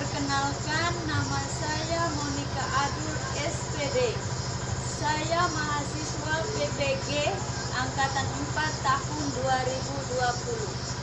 Perkenalkan, nama saya Monica Adul SPD. Saya mahasiswa PPG Angkatan 4 tahun 2020.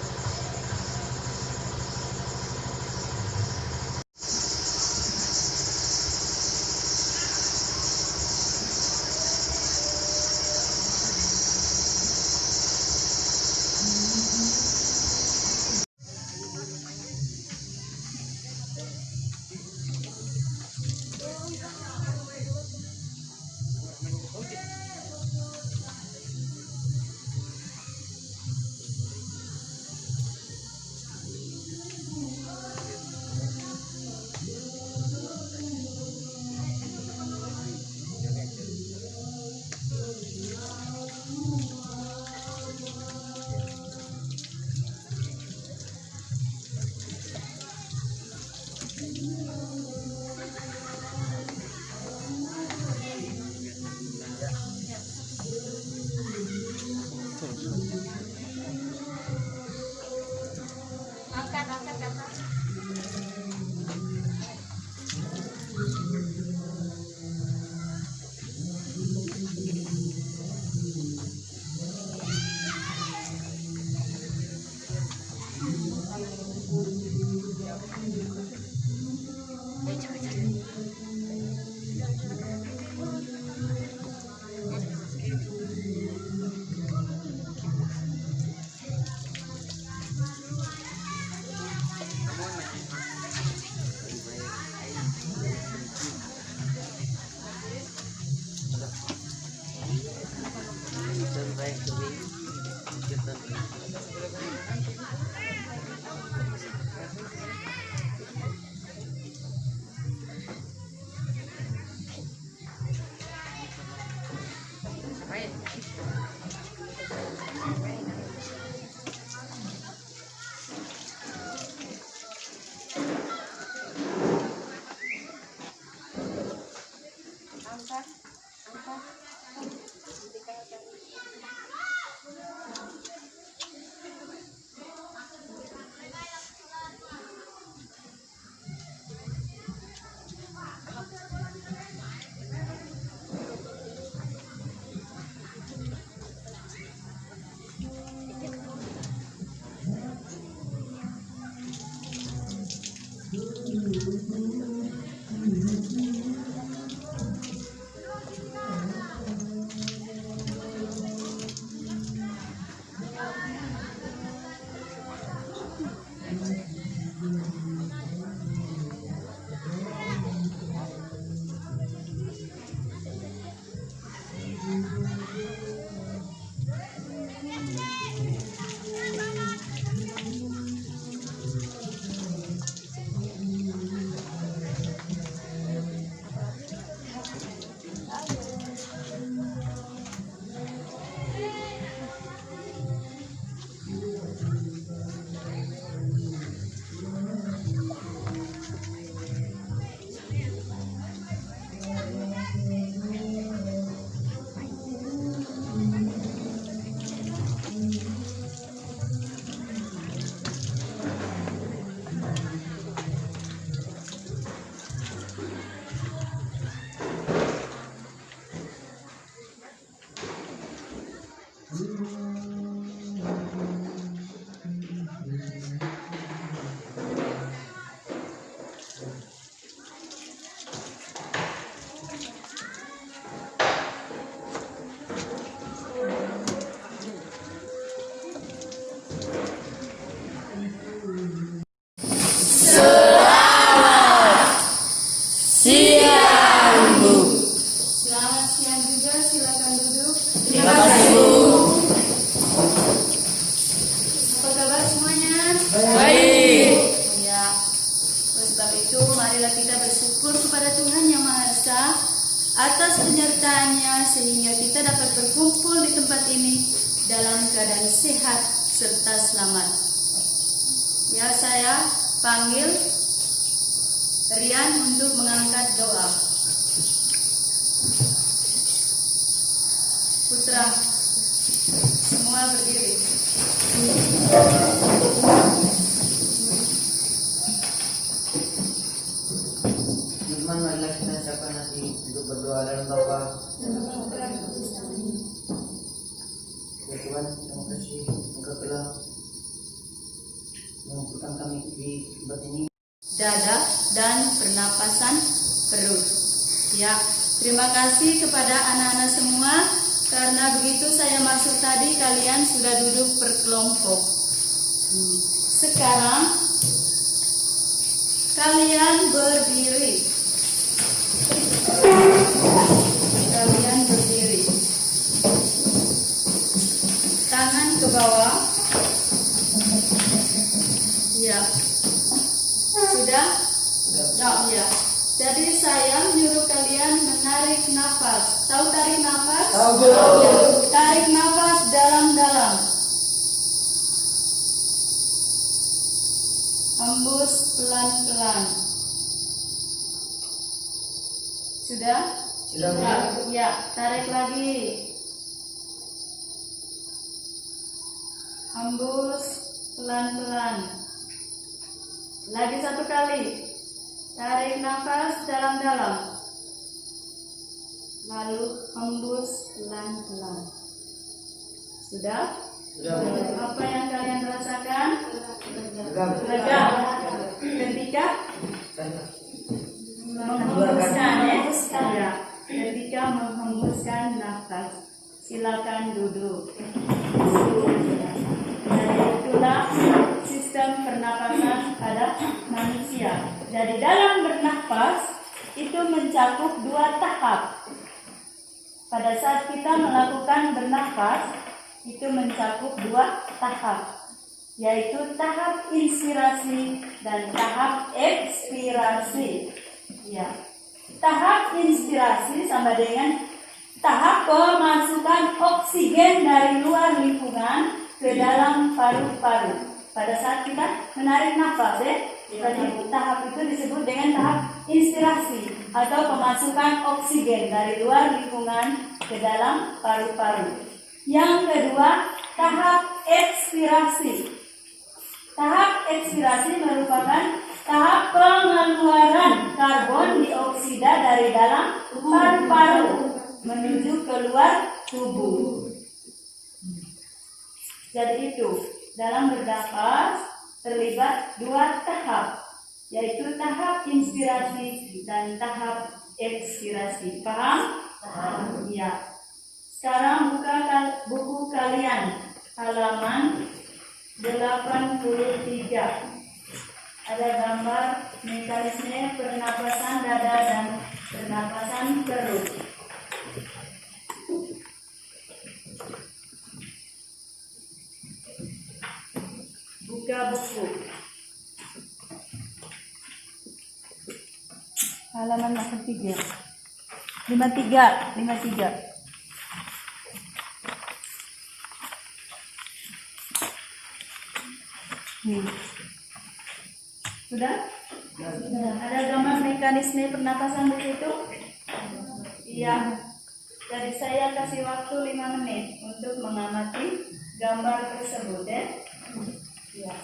Selamat siang juga, silakan duduk. Terima kasih, Bu. Apa kabar semuanya? Baik. Ya, oleh sebab itu marilah kita bersyukur kepada Tuhan Yang Maha Esa atas penyertaannya sehingga kita dapat berkumpul di tempat ini dalam keadaan sehat serta selamat. Ya, saya panggil Rian untuk mengangkat doa. Putra, semua berdiri. siapkan hati untuk berdoa dalam Bapa. Ya Tuhan, terima kasih Engkau telah mengumpulkan kami di tempat ini. Dada dan pernapasan perut. Ya, terima kasih kepada anak-anak semua. Karena begitu saya masuk tadi, kalian sudah duduk berkelompok. Sekarang kalian berdiri. Kalian berdiri. Tangan ke bawah. Ya. Sudah? Ya. Jadi saya menyuruh kalian menarik nafas. Tahu tarik nafas? Tahu. Ya. Tarik nafas dalam-dalam. Hembus pelan-pelan. Sudah? Sudah. Ya, tarik lagi. Hembus pelan-pelan. Lagi satu kali. Tarik nafas dalam-dalam. Lalu hembus pelan-pelan. Sudah? Sudah. Apa yang kalian rasakan? Lega. Lega. Ketika menghembuskan ya. Ketika menghembuskan nafas. Silakan duduk. Jadi itulah sistem pernapasan pada manusia. Jadi dalam bernafas itu mencakup 2 tahap. Pada saat kita melakukan bernafas itu mencakup 2 tahap, yaitu tahap inspirasi dan tahap ekspirasi. Ya. Tahap inspirasi sama dengan tahap pemasukan oksigen dari luar lingkungan ke dalam paru-paru. Pada saat kita menarik nafas, jadi tahap itu disebut dengan tahap inspirasi atau pemasukan oksigen dari luar lingkungan ke dalam paru-paru. Yang kedua, tahap ekspirasi. Tahap ekspirasi merupakan tahap pengeluaran karbon dioksida dari dalam paru-paru menuju keluar tubuh. Jadi itu, dalam bernafas terlibat 2 tahap, yaitu tahap inspirasi dan tahap ekspirasi. Paham? Paham. Ya. Sekarang buka buku kalian halaman 83. Ada gambar mekanisme pernapasan dada dan pernapasan perut. Buka buku. Halaman 53. 53. Sudah? Ada gambar mekanisme pernapasan di situ? Iya. Jadi saya kasih waktu 5 menit untuk mengamati gambar tersebut, ya. Ya.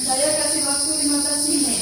Saya kasih waktu 15 menit.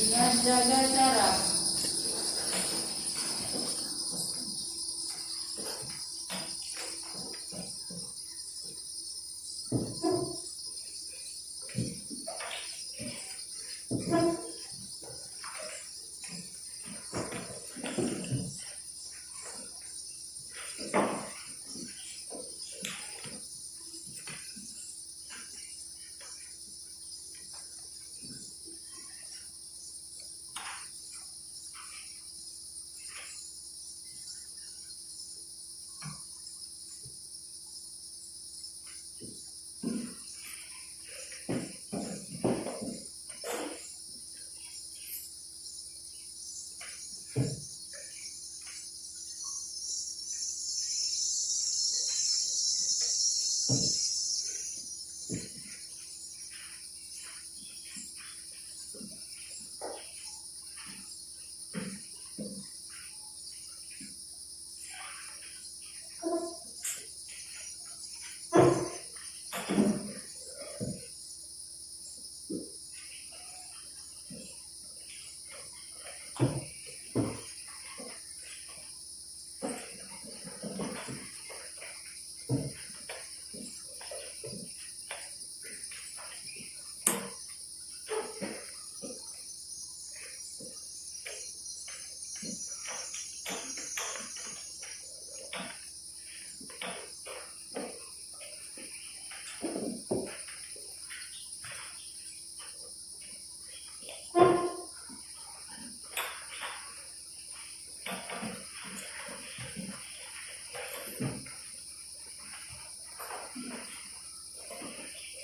Dengan jaga jarak.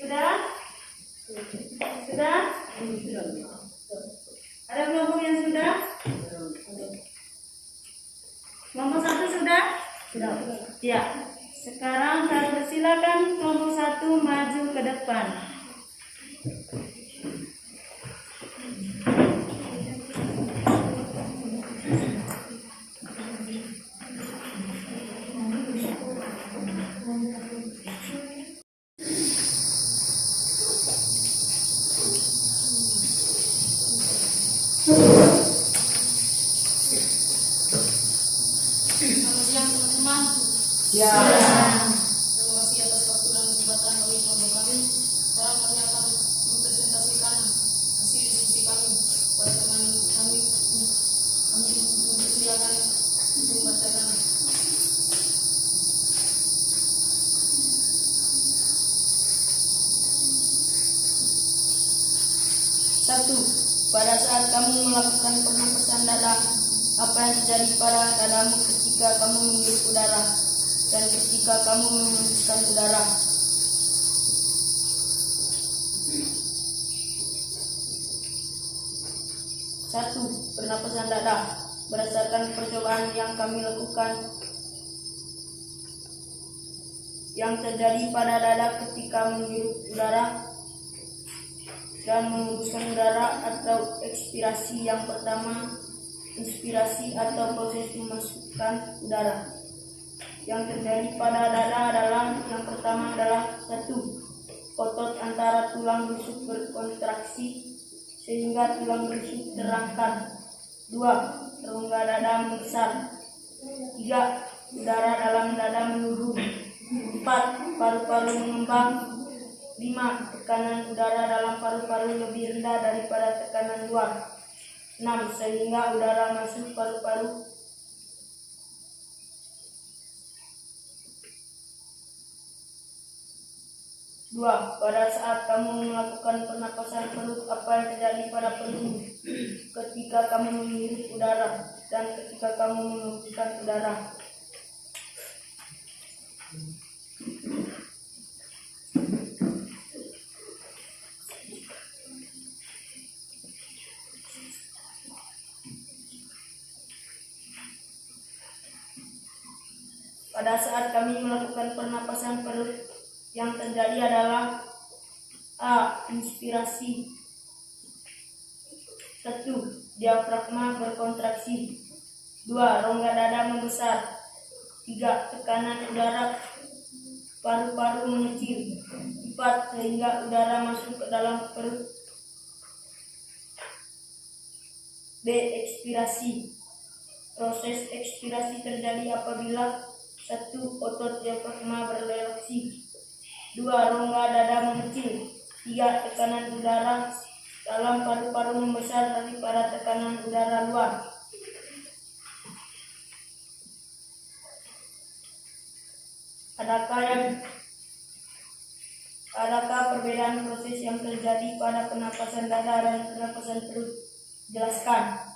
Sudah? Sudah? Ada kelompok yang sudah? Kelompok 1 sudah? Sudah. Ya. Sekarang saya persilakan kelompok 1 maju ke depan. Selamat siang teman-teman. Ya. Terima kasih atas waktu dan kesempatan bagi kelompok kami. Sekarang kami akan mempresentasikan hasil diskusi kami pada teman kami. Kami mempersilakan membacakan. Satu, pada saat kamu melakukan pernapasan dada, apa yang terjadi pada dadamu ketika kamu menghirup udara dan ketika kamu menghembuskan udara? Satu, pernapasan dada. Berdasarkan percobaan yang kami lakukan, yang terjadi pada dada ketika menghirup udara dan menghembuskan udara atau ekspirasi. Yang pertama, inspirasi atau proses memasukkan udara. Yang terjadi pada dada adalah yang pertama adalah satu, otot antara tulang rusuk berkontraksi sehingga tulang rusuk terangkat. Dua, rongga dada membesar. Tiga, udara dalam dada menurun. Empat, paru-paru mengembang. 5. Tekanan udara dalam paru-paru lebih rendah daripada tekanan luar. 6. Sehingga udara masuk paru-paru. 2. Pada saat kamu melakukan pernapasan perut, apa yang terjadi pada perutmu ketika kamu menghirup udara dan ketika kamu menghembuskan udara? Pada saat kami melakukan pernapasan perut, yang terjadi adalah A. Inspirasi. 1. Diafragma berkontraksi. 2. Rongga dada membesar. 3. Tekanan udara paru-paru mengecil. 4. Sehingga udara masuk ke dalam perut. B. Ekspirasi. Proses ekspirasi terjadi apabila 1. Otot diafragma berrelaksi. 2. Rongga dada mengecil. 3. Tekanan udara dalam paru-paru membesar daripada tekanan udara luar. Adakah perbedaan proses yang terjadi pada pernapasan dada dan pernapasan perut? Jelaskan.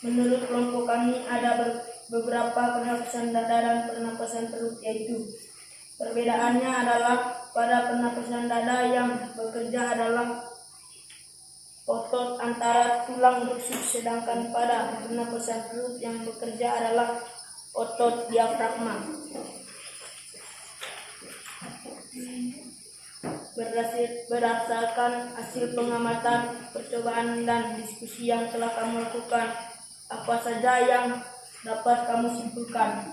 Menurut kelompok kami ada beberapa pernapasan dada dan pernapasan perut, yaitu perbedaannya adalah pada pernapasan dada yang bekerja adalah otot antara tulang rusuk, sedangkan pada pernapasan perut yang bekerja adalah otot diafragma. Berdasarkan hasil pengamatan, percobaan, dan diskusi yang telah kamu lakukan, apa saja yang dapat kamu simpulkan?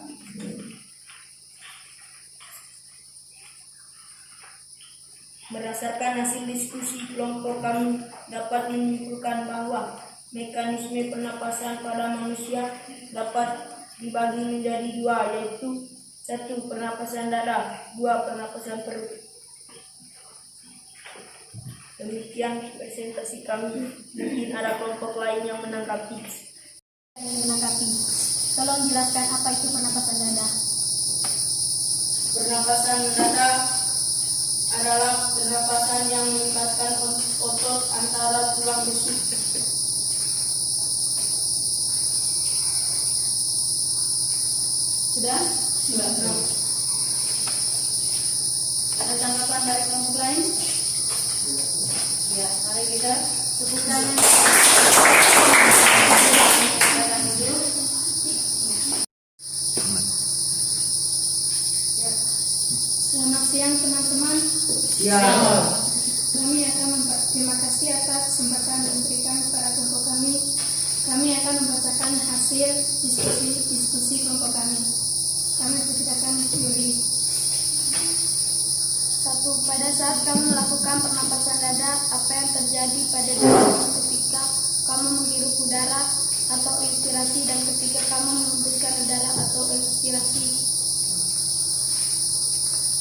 Berdasarkan hasil diskusi kelompok, kami dapat menyimpulkan bahwa mekanisme pernapasan pada manusia dapat dibagi menjadi dua, yaitu 1. Pernapasan dada, 2. Pernapasan perut. Demikian presentasi kami. Mungkin ada kelompok lain yang menanggapi. Tolong jelaskan apa itu pernapasan dada. Pernapasan dada adalah pernapasan yang melibatkan otot antara tulang rusuk. Sudah? Sudah. Ada tanggapan dari kelompok lain? Ya, mari kita tepuk tangan. Silakan duduk. Ya. Selamat siang teman-teman. Kami akan terima kasih atas kesempatan yang diberikan kepada kelompok kami. Kami akan membacakan hasil diskusi kelompok kami. Kami persilakan Yuri. 1. Pada saat kamu melakukan pernapasan dada, apa yang terjadi pada dadamu ketika kamu menghirup udara atau inspirasi dan ketika kamu menghembuskan udara atau ekspirasi?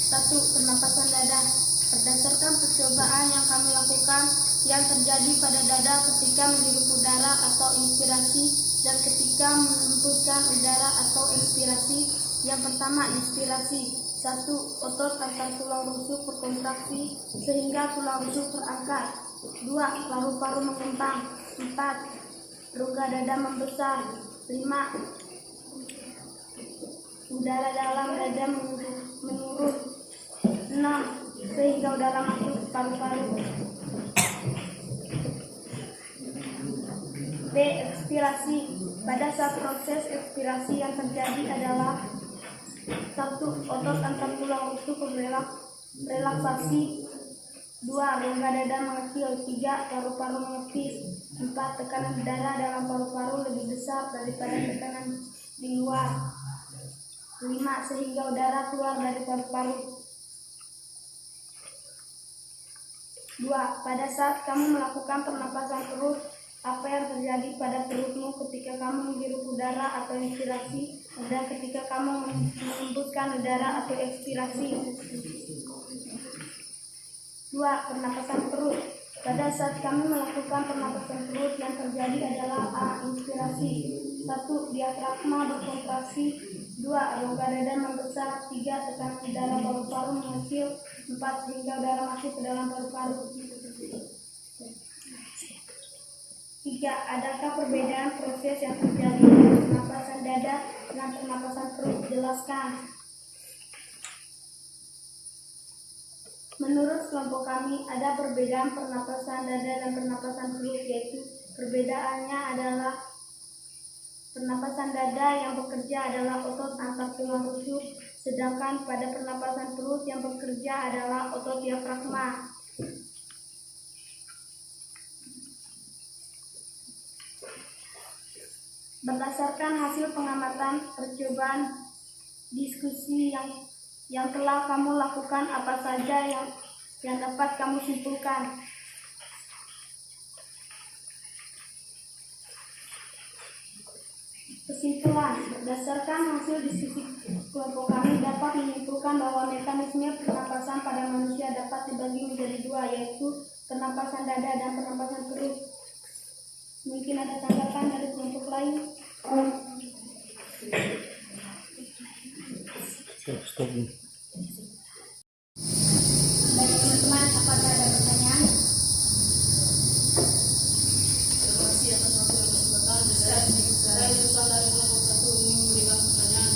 1. Pernapasan dada. Berdasarkan percobaan yang kami lakukan, yang terjadi pada dada ketika menghirup udara atau inspirasi dan ketika menghembuskan udara atau ekspirasi. Yang pertama, inspirasi. 1. Otot antar tulang rusuk berkontraksi sehingga tulang rusuk terangkat. 2. Paru-paru mengembang. 4. Rongga dada membesar. 5. Udara dalam dada menurun. 6. Sehingga udara masuk ke paru-paru. B. Ekspirasi. Pada saat proses ekspirasi yang terjadi adalah 1. Otot antar tulang rusuk relaksasi. 2. Rongga dada mengecil. 3. Paru-paru mengepis. 4. Tekanan udara dalam paru-paru lebih besar daripada tekanan di luar. 5. Sehingga udara keluar dari paru-paru. 2. Pada saat kamu melakukan pernapasan perut, apa yang terjadi pada perutmu ketika kamu menghirup udara atau inspirasi dan ketika kamu menghembuskan udara atau ekspirasi? 2. Pernapasan perut. Pada saat kami melakukan pernapasan perut, yang terjadi adalah A. Inspirasi. 1. Diafragma berkontraksi. 2. Rongga dada membesar. 3. Tekanan udara paru-paru mengecil. 4. Hingga udara masuk ke dalam paru-paru. 3. Adakah perbedaan proses yang terjadi pada pernapasan dada dan pernapasan perut? Jelaskan. Menurut kelompok kami, ada perbedaan pernapasan dada dan pernapasan perut, yaitu perbedaannya adalah pernapasan dada yang bekerja adalah otot antar tulang rusuk, sedangkan pada pernapasan perut yang bekerja adalah otot diafragma. Berdasarkan hasil pengamatan, percobaan, diskusi yang telah kamu lakukan, apa saja yang dapat kamu simpulkan? Kesimpulan, berdasarkan hasil diskusi kelompok kami dapat menyimpulkan bahwa mekanisme pernapasan pada manusia dapat dibagi menjadi dua, yaitu pernapasan dada dan pernapasan perut. Mungkin ada tanggapan dari kelompok lain? Stop. Baik teman-teman, apakah ada pertanyaan? Terima kasih atas waktu dan kesempatan. Saya urusan dari kelompok 1 ingin memberikan pertanyaan.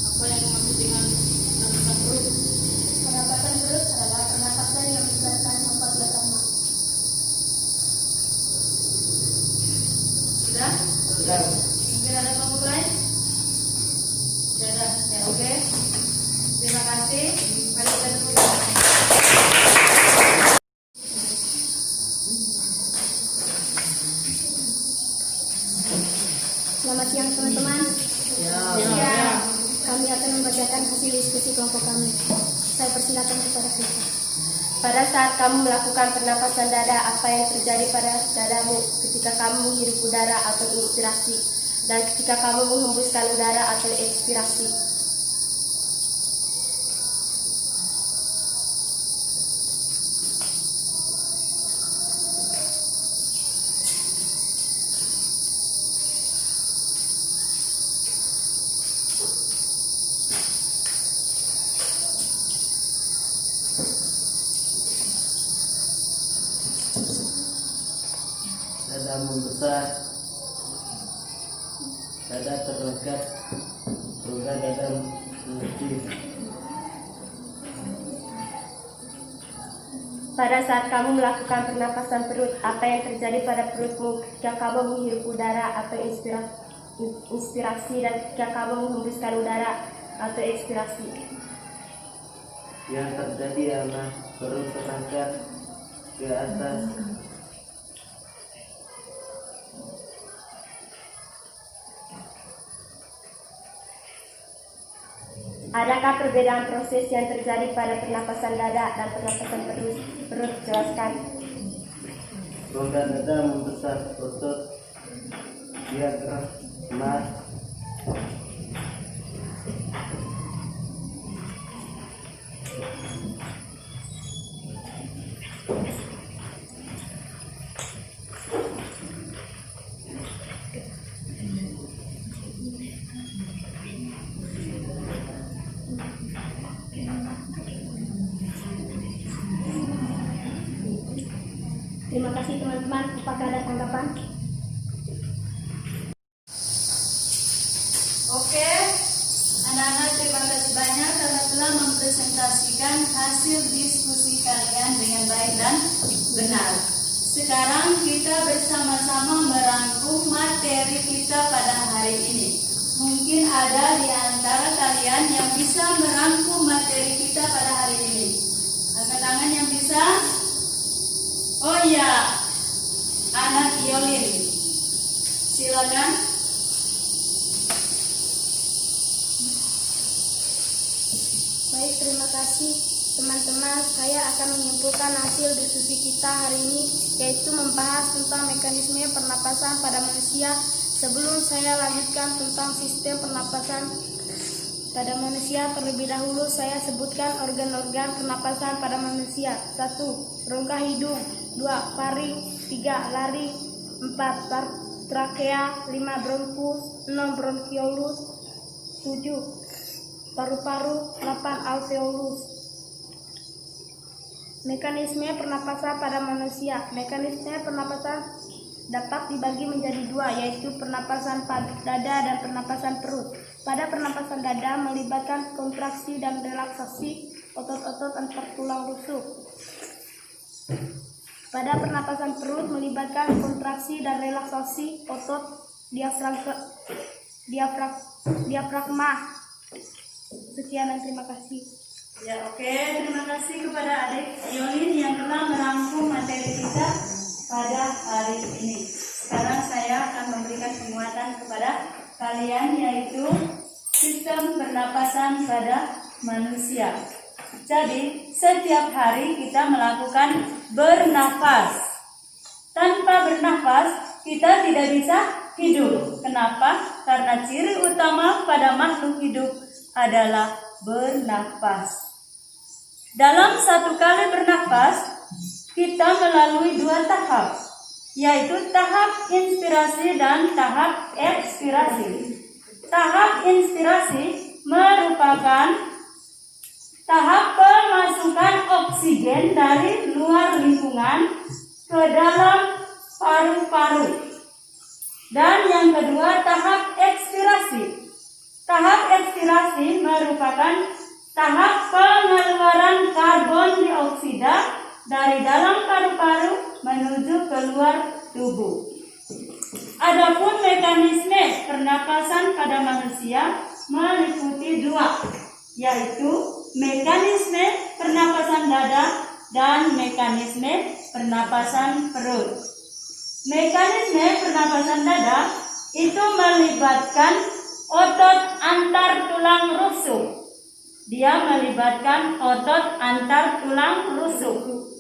Apa yang dimaksud dengan pernapasan perut? Pernapasan perut adalah Sudah. Mungkin ada kelompok lain? Tidak ada. Ya, oke. Terima kasih. Mari kita tepuk tangan. Selamat siang teman-teman. Ya, kami akan membacakan hasil diskusi kelompok kami. Saya persilakan kepada kita. Pada saat kamu melakukan pernapasan dada, apa yang terjadi pada dadamu ketika kamu menghirup udara atau inspirasi, dan ketika kamu menghembuskan udara atau ekspirasi? Dada membesar, dada terangkat, rongga dada mengecil. Pada saat kamu melakukan pernapasan perut, apa yang terjadi pada perutmu ketika kamu menghirup udara atau inspirasi, dan ketika kamu menghembuskan udara atau ekspirasi? Yang terjadi adalah perut terangkat ke atas. Adakah perbedaan proses yang terjadi pada pernapasan dada dan pernapasan perut? Jelaskan. Rongga dada membesar, otot diafragma Terima kasih teman-teman. Apakah ada tanggapan? Oke, anak-anak terima kasih banyak karena telah mempresentasikan hasil diskusi kalian dengan baik dan benar. Sekarang kita bersama-sama merangkum materi kita pada hari ini. Mungkin ada di antara kalian yang bisa merangkum materi kita pada hari ini. Angkat tangan yang bisa. Oh iya, anak Yolin, silakan. Baik, terima kasih teman-teman. Saya akan menyimpulkan hasil diskusi kita hari ini, yaitu membahas tentang mekanisme pernapasan pada manusia. Sebelum saya lanjutkan tentang sistem pernapasan pada manusia, terlebih dahulu saya sebutkan organ-organ pernapasan pada manusia. 1. Rongga hidung. 2. Faring. 3. Laring. 4. Trakea. 5. Bronkus. 6. Bronkiolus. 7. Paru-paru. 8. Alveolus. Mekanisme pernapasan pada manusia. Mekanisme pernapasan dapat dibagi menjadi dua, yaitu pernapasan dada dan pernapasan perut. Pada pernapasan dada melibatkan kontraksi dan relaksasi otot-otot antar tulang rusuk. Pada pernapasan perut melibatkan kontraksi dan relaksasi otot diafragma. Sekian dan terima kasih. Ya, oke, terima kasih kepada adik Yolin yang telah merangkum materi kita pada hari ini. Sekarang saya akan memberikan penguatan kepada kalian, yaitu sistem pernapasan pada manusia. Jadi, setiap hari kita melakukan bernafas. Tanpa bernafas, kita tidak bisa hidup. Kenapa? Karena ciri utama pada makhluk hidup adalah bernafas. Dalam satu kali bernafas, kita melalui dua tahap, yaitu tahap inspirasi dan tahap ekspirasi. Tahap inspirasi merupakan tahap pemasukan oksigen dari luar lingkungan ke dalam paru-paru. Dan yang kedua, tahap ekspirasi. Tahap ekspirasi merupakan tahap pengeluaran karbon dioksida dari dalam paru-paru menuju keluar tubuh. Adapun mekanisme pernapasan pada manusia meliputi dua, yaitu mekanisme pernapasan dada dan mekanisme pernapasan perut. Mekanisme pernapasan dada itu melibatkan otot antar tulang rusuk. Dia melibatkan otot antar tulang rusuk.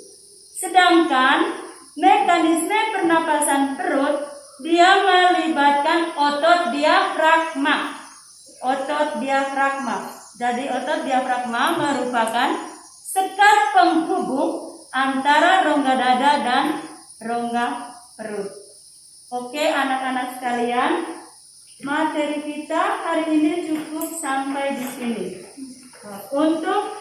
Sedangkan mekanisme pernapasan perut dia melibatkan otot diafragma. Otot diafragma. Jadi otot diafragma merupakan sekat penghubung antara rongga dada dan rongga perut. Oke anak-anak sekalian, materi kita hari ini cukup sampai di sini. Untuk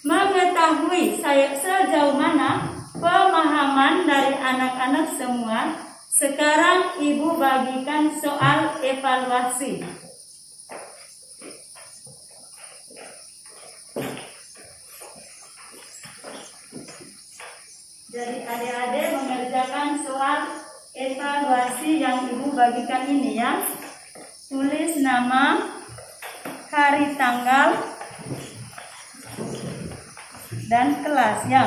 mengetahui sejauh mana pemahaman dari anak-anak semua, sekarang Ibu bagikan soal evaluasi. Jadi adik-adik mengerjakan soal evaluasi yang Ibu bagikan ini ya. Tulis nama, hari tanggal, dan kelas ya.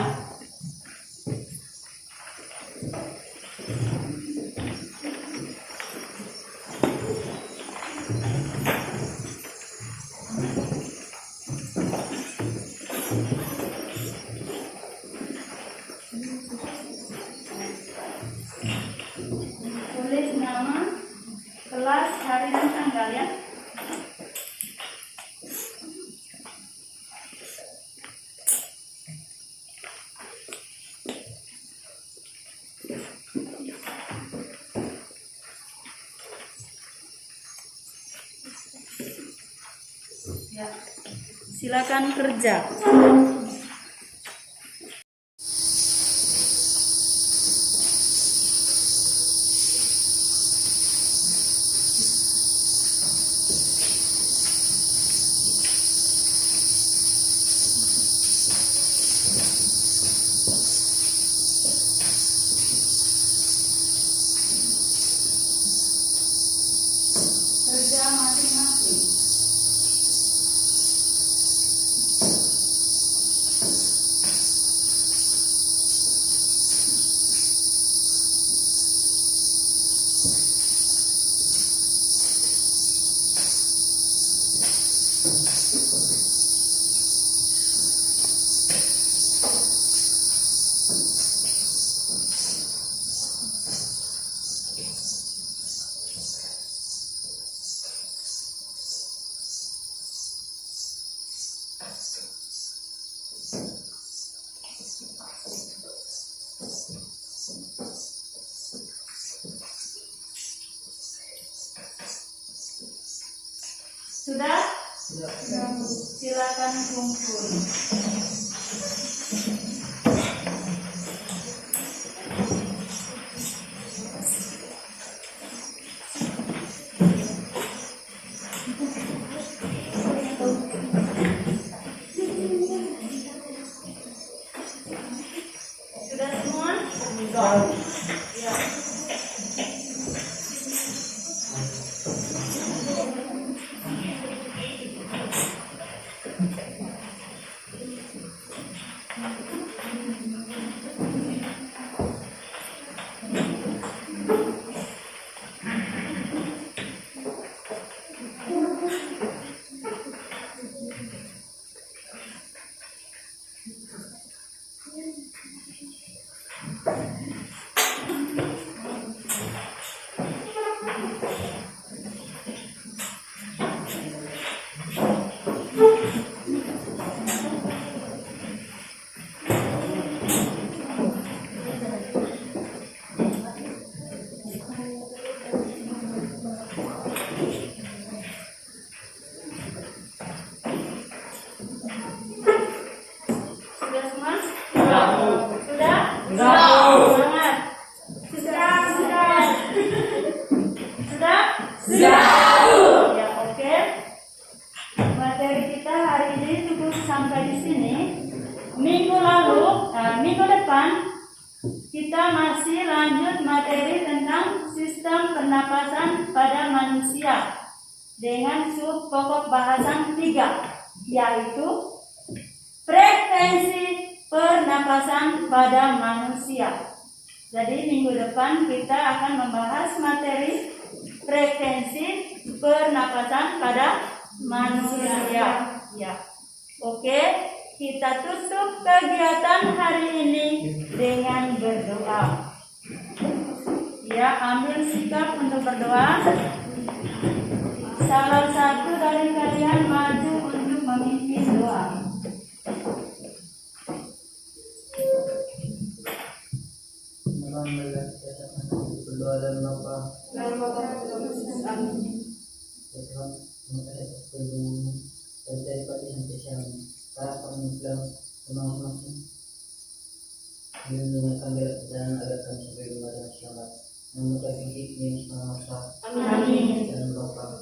Tulis nama, kelas, hari dan tanggal ya. Ya, silakan kerja. Kerja masing-masing. Sudah? Silakan kumpul. Sudah semua? Ya. Kita masih lanjut materi tentang sistem pernapasan pada manusia dengan sub pokok bahasan 3, yaitu frekuensi pernapasan pada manusia. Jadi minggu depan kita akan membahas materi frekuensi pernapasan pada manusia. Ya. Oke. Kita tutup kegiatan hari ini dengan berdoa. Ya, ambil sikap untuk berdoa. Salah satu dari kalian maju untuk memimpin doa. Memang berdoa dan Bapa. Ya Tuhan, terima kasih atas perlindungan dan daripada sampai sekarang. Para pemimpin masing-masing mendengarkan dan agar kami sampai rumah dan selamat. Namun kami hidup yang semasa. Amin. Dan Bapa